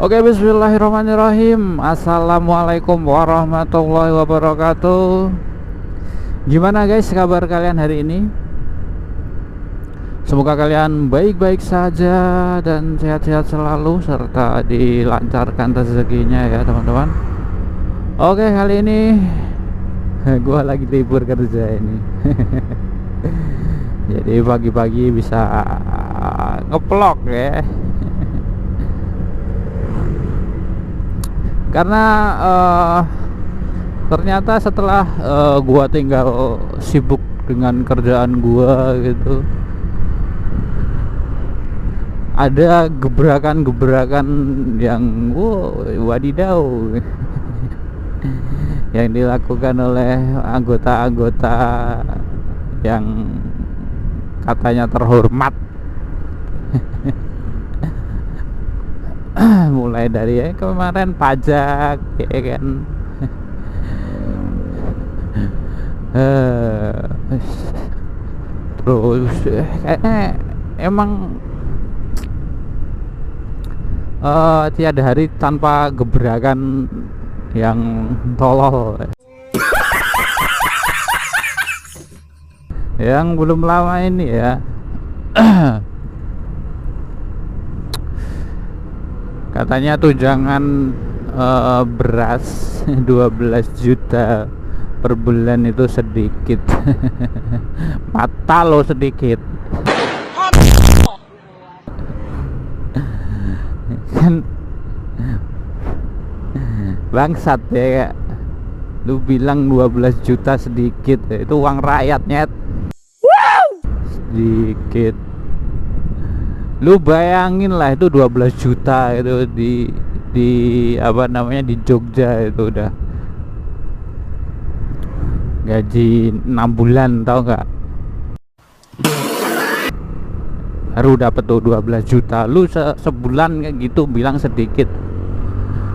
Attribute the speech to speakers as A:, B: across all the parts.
A: Oke, bismillahirrahmanirrahim. Assalamualaikum warahmatullahi wabarakatuh. Gimana guys kabar kalian hari ini? Semoga kalian baik-baik saja dan sehat-sehat selalu serta dilancarkan rezekinya ya teman-teman. Oke, kali ini gua lagi libur kerja ini. Jadi pagi-pagi bisa ngeplok ya. Karena ternyata setelah gua tinggal sibuk dengan kerjaan gua gitu, ada gebrakan-gebrakan yang wadidaw yang dilakukan oleh anggota-anggota yang katanya terhormat. Mulai dari kemarin pajak ya kan. Terus kayaknya emang tiada hari tanpa gebrakan yang tolol. Yang belum lama ini ya, katanya tunjangan beras 12 juta per bulan itu sedikit. Mata lo sedikit kan, bangsat ya. Lu bilang 12 juta sedikit, itu uang rakyatnya sedikit. Lu bayangin lah, itu 12 juta itu di apa namanya, di Jogja itu udah gaji 6 bulan, tau nggak? Baru dapet tuh 12 juta. Lu sebulan kayak gitu bilang sedikit.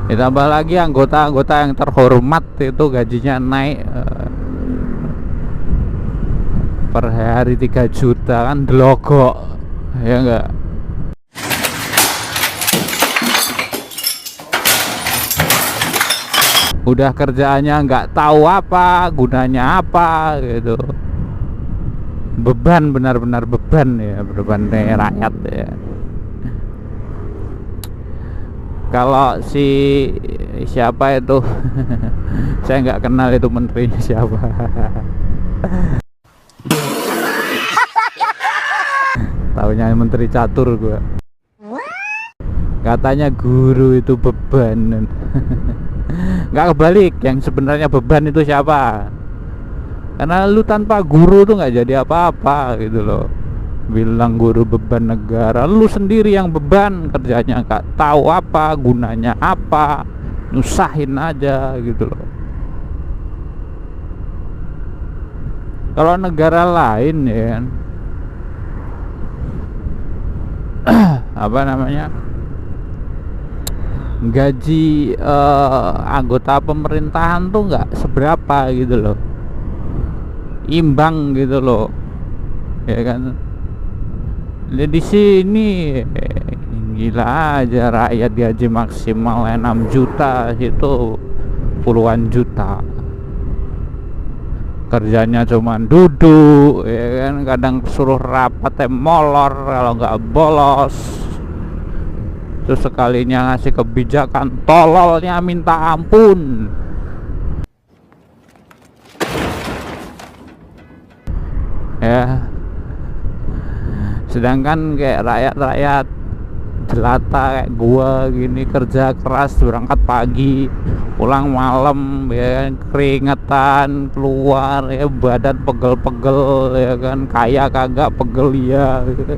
A: Ditambah lagi anggota-anggota yang terhormat itu gajinya naik per hari 3 juta kan, delogok ya enggak? Udah kerjaannya nggak tahu apa gunanya apa gitu. Beban, benar-benar beban ya, beban rakyat ya. Kalau si siapa itu saya nggak kenal itu menterinya siapa. Taunya menteri catur gua. Katanya guru itu beban. Nggak kebalik, yang sebenarnya beban itu siapa? Karena lu tanpa guru tuh nggak jadi apa-apa gitu loh. Bilang guru beban negara, lu sendiri yang beban, kerjanya nggak tahu apa gunanya apa, nyusahin aja gitu loh. Kalau negara lain ya kan, apa namanya, gaji anggota pemerintahan tuh nggak seberapa gitu loh, imbang gitu loh ya kan. Di sini gila aja, rakyat gaji maksimal 6 juta, itu puluhan juta. Kerjanya cuman duduk ya kan, kadang suruh rapat molor kalau nggak bolos. Terus sekalinya ngasih kebijakan tololnya minta ampun. Ya, sedangkan kayak rakyat-rakyat jelata kayak gua gini, kerja keras, berangkat pagi pulang malam ya kan, keringetan keluar ya, badan pegel-pegel ya kan, kaya kagak pegel ya gitu.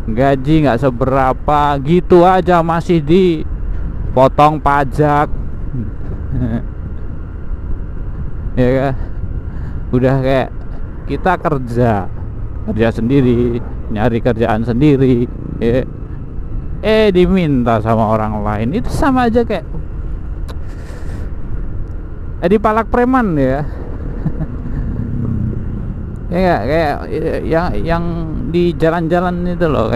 A: Gaji nggak seberapa gitu aja masih dipotong pajak. Ya kan, udah kayak kita kerja sendiri, nyari kerjaan sendiri ya, diminta sama orang lain. Itu sama aja kayak dipalak preman ya. Kayak yang di jalan-jalan itu loh,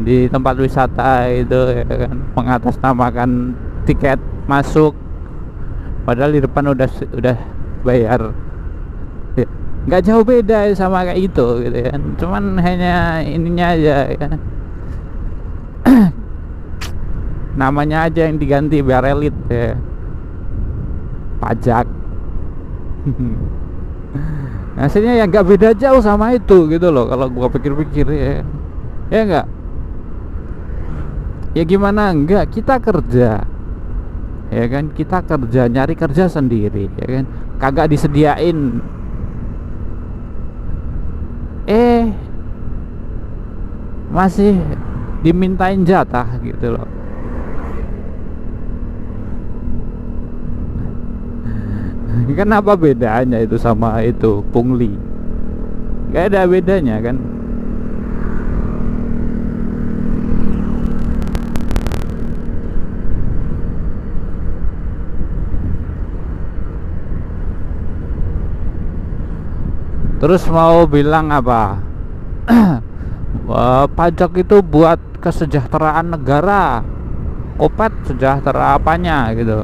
A: di tempat wisata itu ya kan, mengatasnamakan tiket masuk padahal di depan udah bayar ya, nggak jauh beda sama kayak itu gitu kan, cuman hanya ininya aja ya. Namanya aja yang diganti biar elit ya, pajak. Hasilnya ya nggak beda jauh sama itu gitu loh kalau gua pikir-pikir ya nggak. Ya gimana enggak, kita kerja ya kan, kita kerja nyari kerja sendiri ya kan, kagak disediain masih dimintain jatah gitu loh. Kenapa bedanya itu sama itu pungli? Gak ada bedanya kan. Terus mau bilang apa? Pajak itu buat kesejahteraan negara. Opet sejahtera apanya gitu.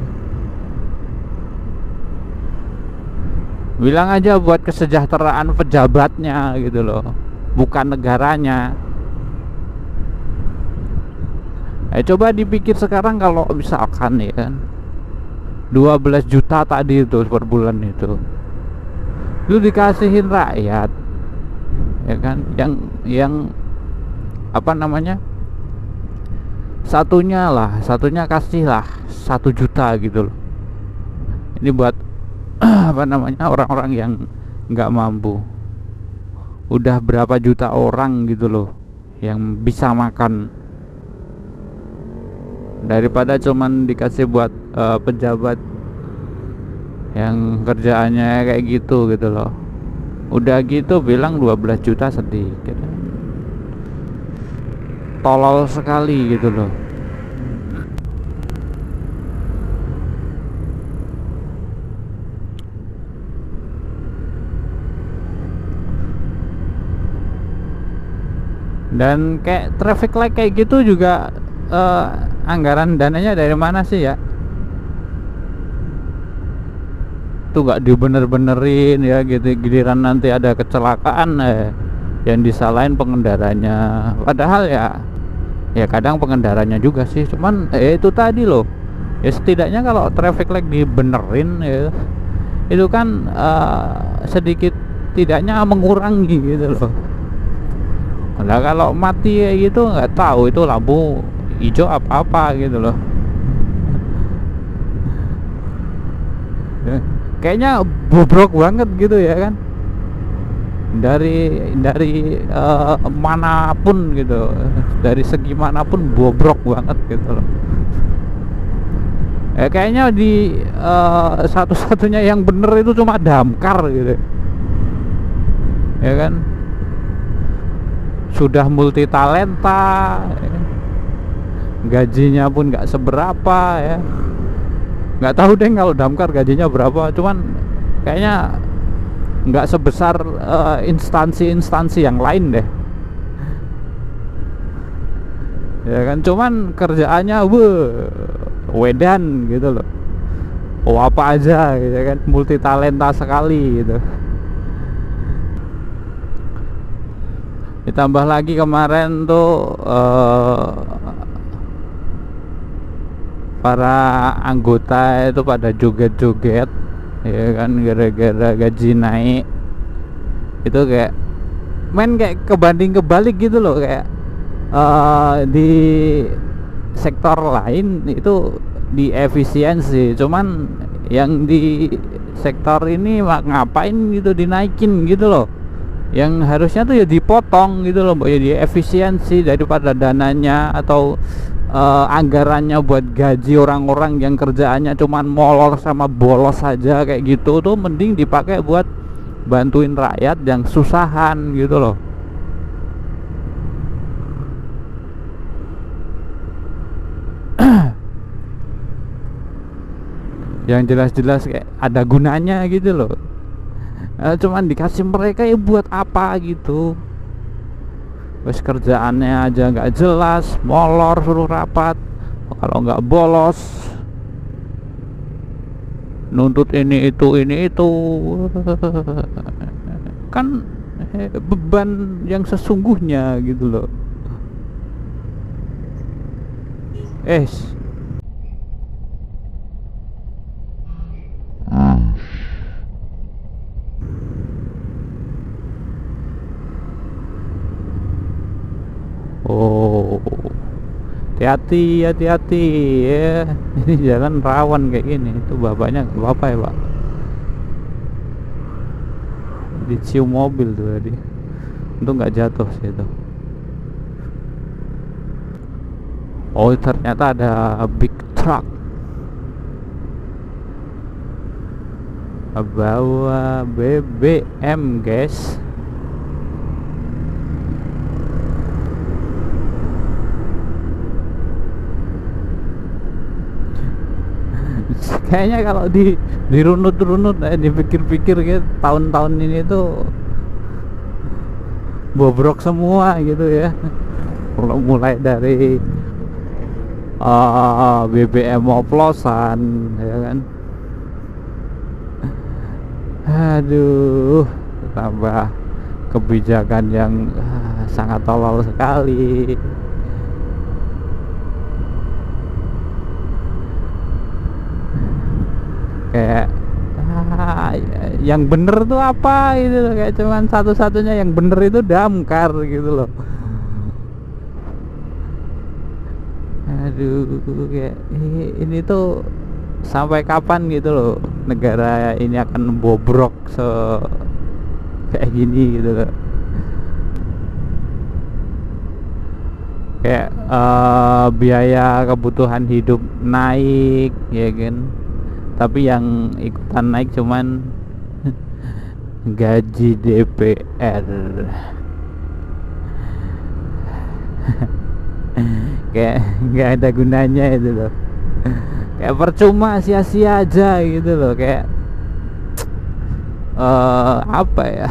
A: Bilang aja buat kesejahteraan pejabatnya gitu loh, bukan negaranya. Coba dipikir sekarang kalau misalkan ya kan 12 juta tadi itu per bulan itu lu dikasihin rakyat ya kan, yang apa namanya, satunya kasih lah 1 juta gitu loh. Ini buat apa namanya, orang-orang yang nggak mampu. Udah berapa juta orang gitu loh yang bisa makan, daripada cuman dikasih buat pejabat yang kerjaannya kayak gitu loh. Udah gitu bilang 12 juta sedikit, tolol sekali gitu loh. Dan kayak traffic light kayak gitu juga anggaran dananya dari mana sih ya? Tuh gak dibener-benerin ya gitu, giliran nanti ada kecelakaan yang disalahin pengendaranya. Padahal ya kadang pengendaranya juga sih, cuman itu tadi loh. Ya setidaknya kalau traffic light dibenerin ya, itu kan sedikit tidaknya mengurangi gitu loh. Nah kalau mati kayak gitu nggak tahu itu lampu hijau apa gitu loh. Kayaknya bobrok banget gitu ya kan, dari manapun gitu, dari segi manapun bobrok banget gitu loh. Kayaknya di satu-satunya yang bener itu cuma damkar gitu ya kan, sudah multi talenta ya, gajinya pun nggak seberapa ya. Nggak tahu deh kalau damkar gajinya berapa, cuman kayaknya nggak sebesar instansi-instansi yang lain deh ya kan. Cuman kerjaannya wedan gitu loh, apa aja gitu kan, multi talenta sekali gitu. Ditambah lagi kemarin tuh para anggota itu pada joget-joget ya kan, gara-gara gaji naik. Itu kayak main kayak kebanding kebalik gitu loh, kayak di sektor lain itu di efisiensi, cuman yang di sektor ini ngapain gitu dinaikin gitu loh. Yang harusnya tuh ya dipotong gitu loh, ya di efisiensi, daripada dananya atau anggarannya buat gaji orang-orang yang kerjaannya cuman molor sama bolos saja kayak gitu tuh, mending dipakai buat bantuin rakyat yang susahan gitu loh. Yang jelas-jelas kayak ada gunanya gitu loh, cuman dikasih mereka ya buat apa gitu. Wes kerjaannya aja nggak jelas, molor suruh rapat, kalau nggak bolos nuntut ini itu kan beban yang sesungguhnya gitu loh. Oh, hati-hati ya. Ini jalan rawan kayak gini. Itu bapaknya bapak ya, Pak. Dicium mobil tuh tadi. Untung nggak jatuh sih itu. Oh, ternyata ada big truck bawa BBM, guys. Kayaknya kalau dirunut-runut, dipikir-pikir gitu, tahun-tahun ini tuh bobrok semua gitu ya. Mulai dari BBM oplosan, ya kan. Aduh, tambah kebijakan yang sangat tolol sekali. Kayak yang bener tuh apa gitu loh, kayak cuman satu-satunya yang bener itu damkar gitu loh. Aduh, kayak ini tuh sampai kapan gitu loh negara ini akan bobrok kayak gini gitu loh. Kayak biaya kebutuhan hidup naik, ya kan, tapi yang ikutan naik cuman gaji DPR. Kayak nggak ada gunanya itu loh. Kayak percuma, sia-sia aja gitu loh. Kayak apa ya,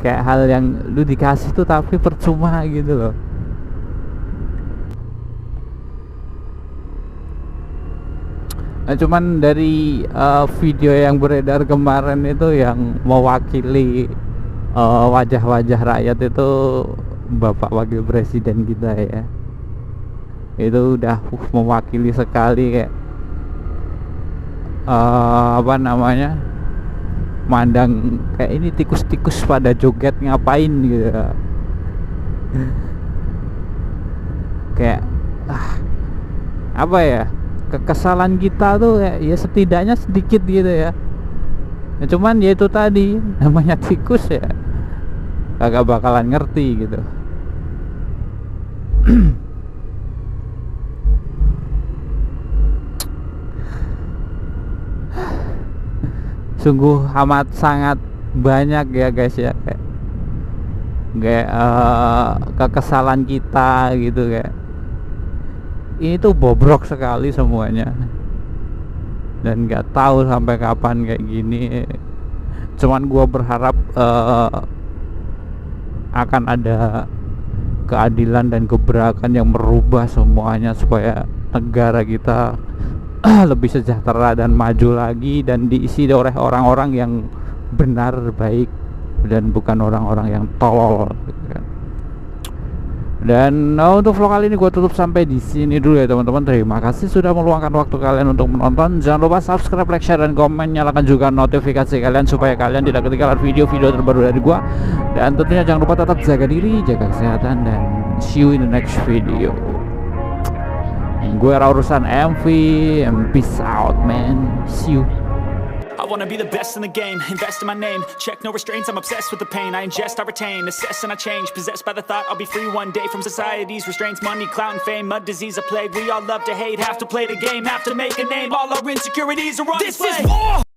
A: kayak hal yang lu dikasih tuh tapi percuma gitu loh. Nah, cuman dari video yang beredar kemarin itu yang mewakili wajah-wajah rakyat itu Bapak Wakil Presiden kita ya, itu udah mewakili sekali, kayak apa namanya, mandang kayak ini tikus-tikus pada joget ngapain gitu. Kayak apa ya, kekesalan kita tuh ya setidaknya sedikit gitu ya. Cuman ya itu tadi, namanya tikus ya, kagak bakalan ngerti gitu. Sungguh amat sangat banyak ya guys ya, kayak kekesalan kita gitu, kayak ini tuh bobrok sekali semuanya, dan nggak tahu sampai kapan kayak gini. Cuman gua berharap akan ada keadilan dan kebijakan yang merubah semuanya supaya negara kita lebih sejahtera dan maju lagi, dan diisi oleh orang-orang yang benar, baik, dan bukan orang-orang yang tolol gitu kan. Dan untuk vlog kali ini gue tutup sampai di sini dulu ya teman-teman. Terima kasih sudah meluangkan waktu kalian untuk menonton. Jangan lupa subscribe, like, share, dan komen. Nyalakan juga notifikasi kalian supaya kalian tidak ketinggalan video-video terbaru dari gue. Dan tentunya jangan lupa tetap jaga diri, jaga kesehatan, dan see you in the next video. Gue Raurusan MV, and peace out man. See you.
B: I wanna be the best in the game, invest in my name, check no restraints, I'm obsessed with the pain, I ingest, I retain, assess and I change, possessed by the thought I'll be free one day from society's restraints, money, clout and fame, a disease, a plague, we all love to hate, have to play the game, have to make a name, all our insecurities are on display. This is war!